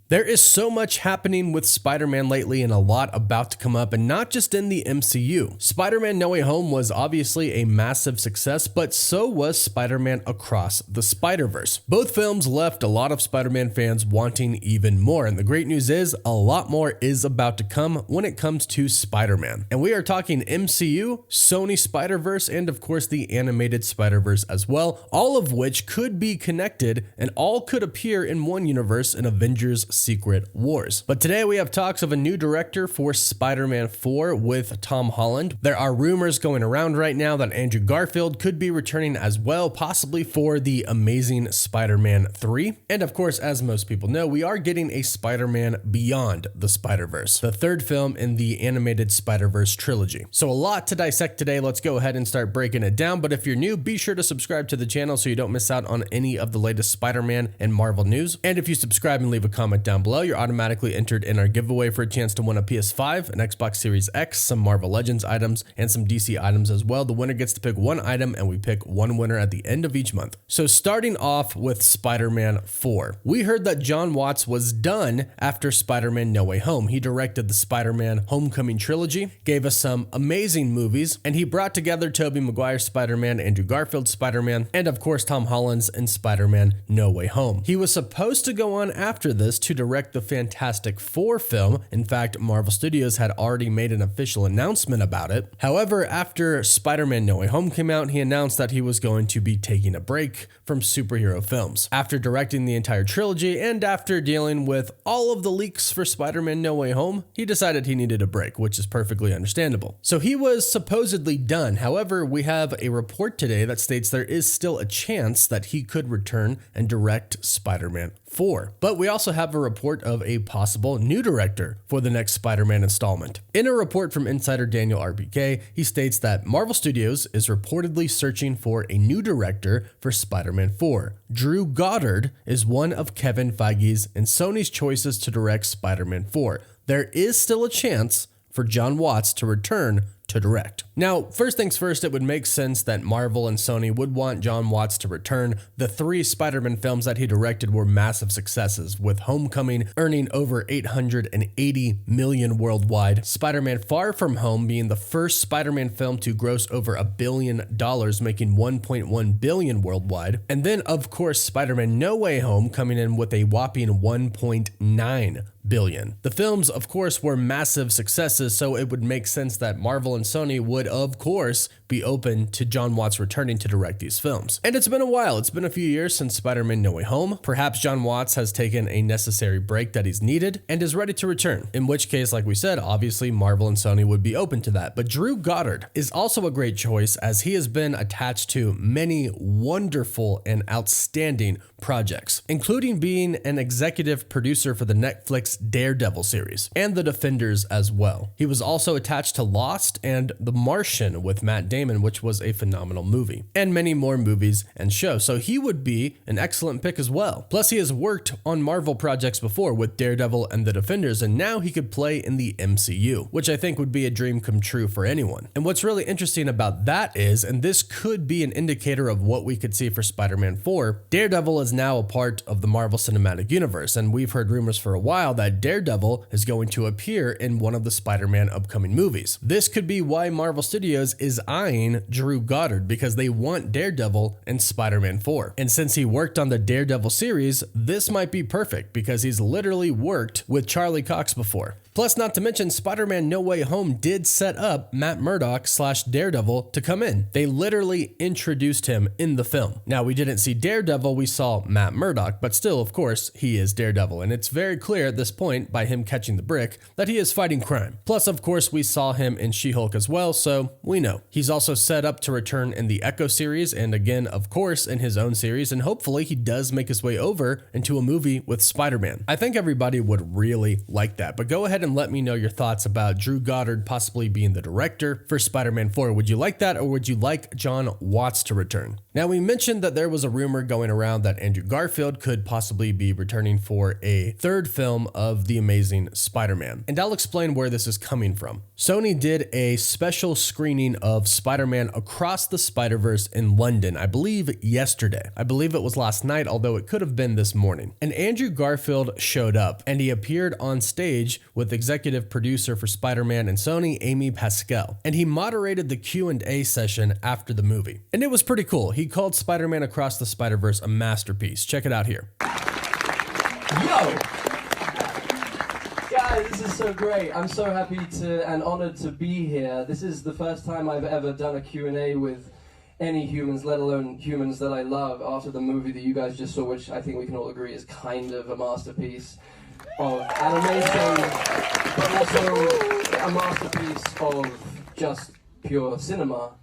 There is so much happening with Spider-Man lately and a lot about to come up, and not just in the MCU. Spider-Man No Way Home was obviously a massive success, but so was Spider-Man Across the Spider-Verse. Both films left a lot of Spider-Man fans wanting even more, and the great news is a lot more is about to come when it comes to Spider-Man. And we are talking MCU, Sony Spider-Verse, and of course the animated Spider-Verse as well, all of which could be connected and all could appear in one universe in Avengers Secret Wars. But today we have talks of a new director for Spider-Man 4 with Tom Holland. There are rumors going around right now that Andrew Garfield could be returning as well, possibly for the Amazing Spider-Man 3. And of course, as most people know, we are getting a Spider-Man Beyond the Spider-Verse, the third film in the animated Spider-Verse trilogy. So a lot to dissect today. Let's go ahead and start breaking it down. But if you're new, be sure to subscribe to the channel so you don't miss out on any of the latest Spider-Man and Marvel news. And if you subscribe and leave a comment down below, you're automatically entered in our giveaway for a chance to win a PS5, an Xbox Series X, some Marvel Legends items, and some DC items as well. The winner gets to pick one item, and we pick one winner at the end of each month. So starting off with Spider-Man 4, we heard that Jon Watts was done after Spider-Man No Way Home. He directed the Spider-Man Homecoming trilogy, gave us some amazing movies, and he brought together Tobey Maguire's Spider-Man, Andrew Garfield's Spider-Man, and of course Tom Holland's in Spider-Man No Way Home. He was supposed to go on after this to direct the Fantastic Four film. In fact, Marvel Studios had already made an official announcement about it. However, after Spider-Man No Way Home came out, he announced that he was going to be taking a break from superhero films. After directing the entire trilogy and after dealing with all of the leaks for Spider-Man No Way Home, he decided he needed a break, which is perfectly understandable. So he was supposedly done. However, we have a report today that states there is still a chance that he could return and direct Spider-Man 4. But we also have a report of a possible new director for the next Spider-Man installment. In a report from insider Daniel RBK, he states that Marvel Studios is reportedly searching for a new director for Spider-Man 4. Drew Goddard is one of Kevin Feige's and Sony's choices to direct Spider-Man 4. There is still a chance for Jon Watts to return to direct. Now, first things first, it would make sense that Marvel and Sony would want Jon Watts to return. The three Spider-Man films that he directed were massive successes, with Homecoming earning over $880 million worldwide, Spider-Man Far From Home being the first Spider-Man film to gross over $1 billion, making $1.1 billion worldwide, and then of course Spider-Man No Way Home coming in with a whopping $1.9 billion. The films, of course, were massive successes, so it would make sense that Marvel and Sony would, of course, be open to Jon Watts returning to direct these films. And it's been a while. It's been a few years since Spider-Man No Way Home. Perhaps Jon Watts has taken a necessary break that he's needed and is ready to return. In which case, like we said, obviously Marvel and Sony would be open to that. But Drew Goddard is also a great choice, as he has been attached to many wonderful and outstanding projects, including being an executive producer for the Netflix Daredevil series and The Defenders as well. He was also attached to Lost and The Martian with Matt Damon, which was a phenomenal movie, and many more movies and shows. So he would be an excellent pick as well. Plus, he has worked on Marvel projects before with Daredevil and The Defenders, and now he could play in the MCU, which I think would be a dream come true for anyone. And what's really interesting about that is, and this could be an indicator of what we could see for Spider-Man 4, Daredevil is now a part of the Marvel Cinematic Universe, and we've heard rumors for a while that Daredevil is going to appear in one of the Spider-Man upcoming movies. This could be why Marvel Studios is eyeing Drew Goddard, because they want Daredevil in Spider-Man 4. And since he worked on the Daredevil series, this might be perfect because he's literally worked with Charlie Cox before. Plus, not to mention, Spider-Man No Way Home did set up Matt Murdock / Daredevil to come in. They literally introduced him in the film. Now, we didn't see Daredevil, we saw Matt Murdock, but still, of course, he is Daredevil. And it's very clear at this point, by him catching the brick, that he is fighting crime. Plus, of course, we saw him in She-Hulk as well, so we know. He's also set up to return in the Echo series, and again, of course, in his own series, and hopefully he does make his way over into a movie with Spider-Man. I think everybody would really like that, but go ahead and let me know your thoughts about Drew Goddard possibly being the director for Spider-Man 4. Would you like that, or would you like Jon Watts to return? Now, we mentioned that there was a rumor going around that Andrew Garfield could possibly be returning for a third film of The Amazing Spider-Man, and I'll explain where this is coming from. Sony did a a special screening of Spider-Man Across the Spider-Verse in London, I believe yesterday. I believe it was last night, although it could have been this morning. And Andrew Garfield showed up, and he appeared on stage with executive producer for Spider-Man and Sony, Amy Pascal. And he moderated the Q&A session after the movie. And it was pretty cool. He called Spider-Man Across the Spider-Verse a masterpiece. Check it out here. Yo! Guys, this is so great. I'm so happy and honored to be here. This is the first time I've ever done a Q&A with any humans, let alone humans that I love, after the movie that you guys just saw, which I think we can all agree is kind of a masterpiece of animation, but also a masterpiece of just pure cinema,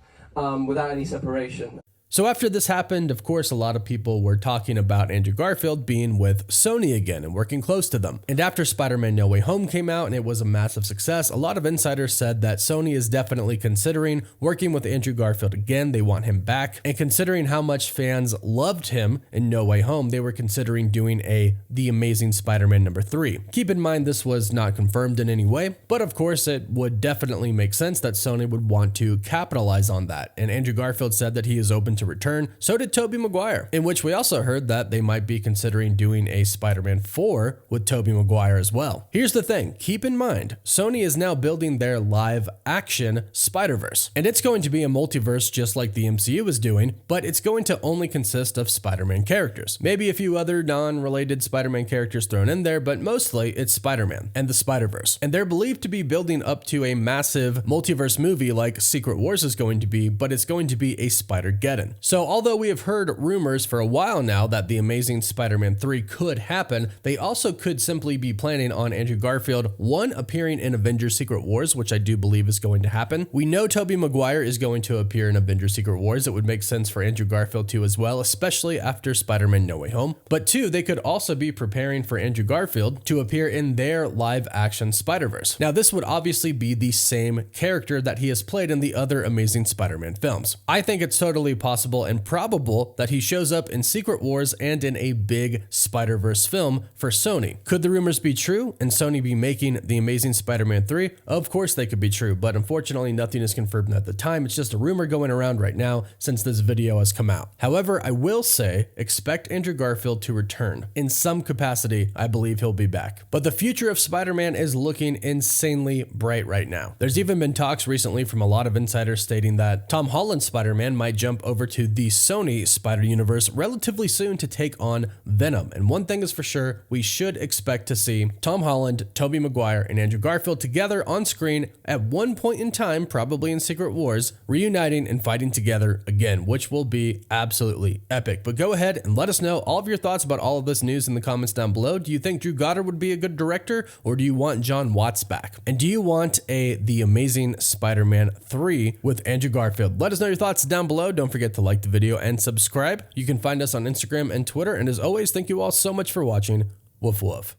without any separation. So after this happened, of course, a lot of people were talking about Andrew Garfield being with Sony again and working close to them. And after Spider-Man No Way Home came out and it was a massive success, a lot of insiders said that Sony is definitely considering working with Andrew Garfield again. They want him back. And considering how much fans loved him in No Way Home, they were considering doing The Amazing Spider-Man #3. Keep in mind, this was not confirmed in any way, but of course, it would definitely make sense that Sony would want to capitalize on that. And Andrew Garfield said that he is open to return. So did Tobey Maguire, in which we also heard that they might be considering doing a Spider-Man 4 with Tobey Maguire as well. Here's the thing, keep in mind, Sony is now building their live action Spider-Verse, and it's going to be a multiverse just like the MCU is doing, but it's going to only consist of Spider-Man characters. Maybe a few other non-related Spider-Man characters thrown in there, but mostly it's Spider-Man and the Spider-Verse. And they're believed to be building up to a massive multiverse movie like Secret Wars is going to be, but it's going to be a Spider-Geddon. So although we have heard rumors for a while now that The Amazing Spider-Man 3 could happen, they also could simply be planning on Andrew Garfield, one, appearing in Avengers Secret Wars, which I do believe is going to happen. We know Tobey Maguire is going to appear in Avengers Secret Wars. It would make sense for Andrew Garfield to as well, especially after Spider-Man No Way Home. But two, they could also be preparing for Andrew Garfield to appear in their live action Spider-Verse. Now this would obviously be the same character that he has played in the other Amazing Spider-Man films. I think it's totally possible and probable that he shows up in Secret Wars and in a big Spider-Verse film for Sony. Could the rumors be true and Sony be making The Amazing Spider-Man 3? Of course they could be true, but unfortunately nothing is confirmed at the time. It's just a rumor going around right now since this video has come out. However, I will say expect Andrew Garfield to return. In some capacity, I believe he'll be back. But the future of Spider-Man is looking insanely bright right now. There's even been talks recently from a lot of insiders stating that Tom Holland's Spider-Man might jump over to the Sony Spider-Universe relatively soon to take on Venom. And one thing is for sure, we should expect to see Tom Holland, Tobey Maguire, and Andrew Garfield together on screen at one point in time, probably in Secret Wars, reuniting and fighting together again, which will be absolutely epic. But go ahead and let us know all of your thoughts about all of this news in the comments down below. Do you think Drew Goddard would be a good director, or do you want Jon Watts back? And do you want The Amazing Spider-Man 3 with Andrew Garfield? Let us know your thoughts down below. Don't forget to like the video and subscribe. You can find us on Instagram and Twitter. And as always, thank you all so much for watching. Woof woof.